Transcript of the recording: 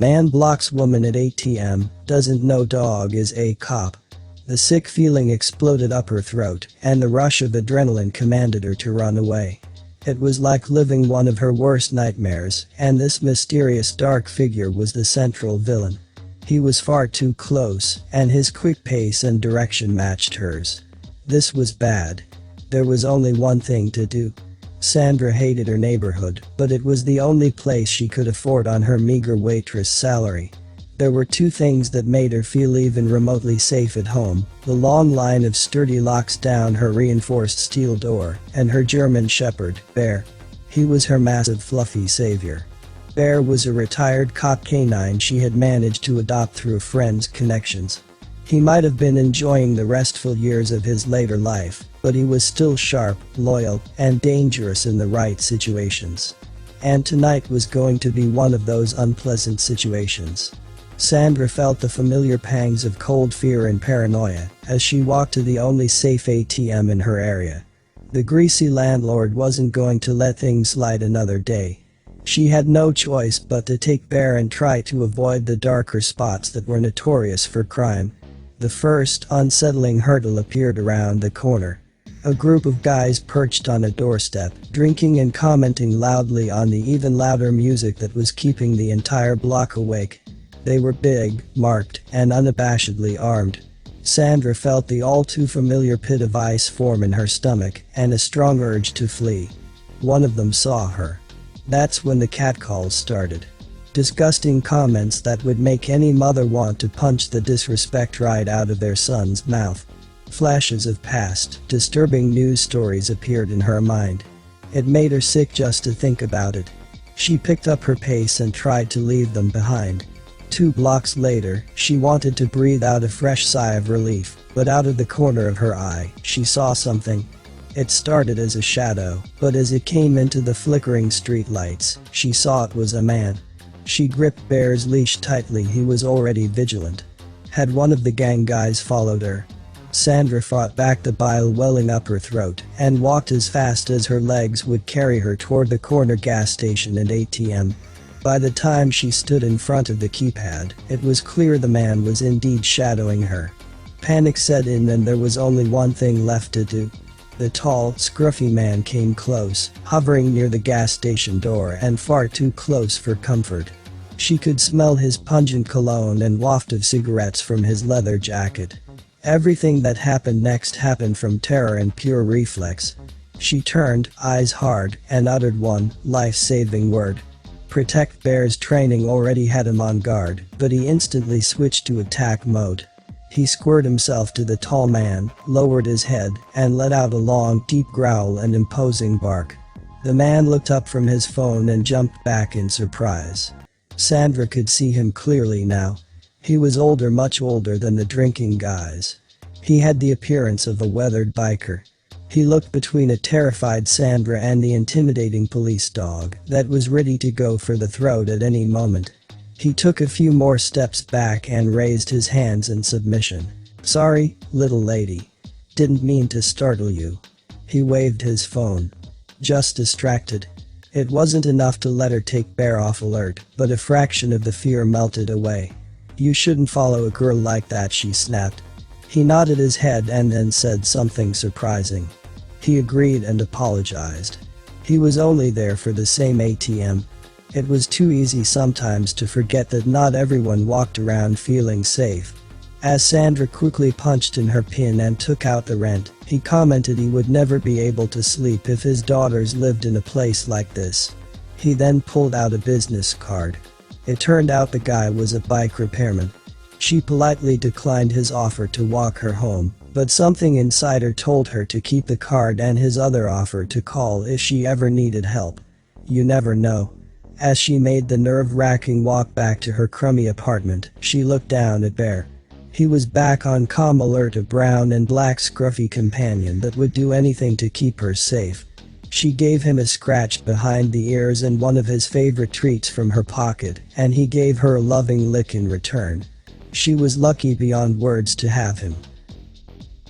Man blocks woman at ATM, doesn't know dog is a cop. The sick feeling exploded up her throat, and the rush of adrenaline commanded her to run away. It was like living one of her worst nightmares, and this mysterious dark figure was the central villain. He was far too close, and his quick pace and direction matched hers. This was bad. There was only one thing to do. Sandra hated her neighborhood, but it was the only place she could afford on her meager waitress salary. There were two things that made her feel even remotely safe at home: the long line of sturdy locks down her reinforced steel door, and her German shepherd, Bear. He was her massive fluffy savior. Bear was a retired cop canine she had managed to adopt through a friend's connections. He might have been enjoying the restful years of his later life, but he was still sharp, loyal, and dangerous in the right situations. And tonight was going to be one of those unpleasant situations. Sandra felt the familiar pangs of cold fear and paranoia as she walked to the only safe ATM in her area. The greasy landlord wasn't going to let things slide another day. She had no choice but to take Bear and try to avoid the darker spots that were notorious for crime. The first unsettling hurdle appeared around the corner. A group of guys perched on a doorstep, drinking and commenting loudly on the even louder music that was keeping the entire block awake. They were big, marked, and unabashedly armed. Sandra felt the all-too-familiar pit of ice form in her stomach, and a strong urge to flee. One of them saw her. That's when the catcalls started. Disgusting comments that would make any mother want to punch the disrespect right out of their son's mouth. Flashes of past, disturbing news stories appeared in her mind. It made her sick just to think about it. She picked up her pace and tried to leave them behind. 2 blocks later, she wanted to breathe out a fresh sigh of relief, but out of the corner of her eye, she saw something. It started as a shadow, but as it came into the flickering streetlights, she saw it was a man. She gripped Bear's leash tightly. He was already vigilant. Had one of the gang guys followed her? Sandra fought back the bile welling up her throat and walked as fast as her legs would carry her toward the corner gas station and ATM. By the time she stood in front of the keypad, it was clear the man was indeed shadowing her. Panic set in and there was only one thing left to do. The tall, scruffy man came close, hovering near the gas station door and far too close for comfort. She could smell his pungent cologne and waft of cigarettes from his leather jacket. Everything that happened next happened from terror and pure reflex. She turned, eyes hard, and uttered one life-saving word. Protect. Bear's training already had him on guard, but he instantly switched to attack mode. He squared himself to the tall man, lowered his head, and let out a long, deep growl and imposing bark. The man looked up from his phone and jumped back in surprise. Sandra could see him clearly now. He was older, much older than the drinking guys. He had the appearance of a weathered biker. He looked between a terrified Sandra and the intimidating police dog that was ready to go for the throat at any moment. He took a few more steps back and raised his hands in submission. "Sorry, little lady. Didn't mean to startle you." He waved his phone. Just distracted. It wasn't enough to let her take Bear off alert, but a fraction of the fear melted away. "You shouldn't follow a girl like that," she snapped. He nodded his head and then said something surprising. He agreed and apologized. He was only there for the same ATM. It was too easy sometimes to forget that not everyone walked around feeling safe. As Sandra quickly punched in her PIN and took out the rent, he commented he would never be able to sleep if his daughters lived in a place like this. He then pulled out a business card. It turned out the guy was a bike repairman. She politely declined his offer to walk her home, but something inside her told her to keep the card and his other offer to call if she ever needed help. You never know. As she made the nerve-wracking walk back to her crummy apartment, she looked down at Bear. He was back on calm alert, a brown and black scruffy companion that would do anything to keep her safe. She gave him a scratch behind the ears and one of his favorite treats from her pocket, and he gave her a loving lick in return. She was lucky beyond words to have him.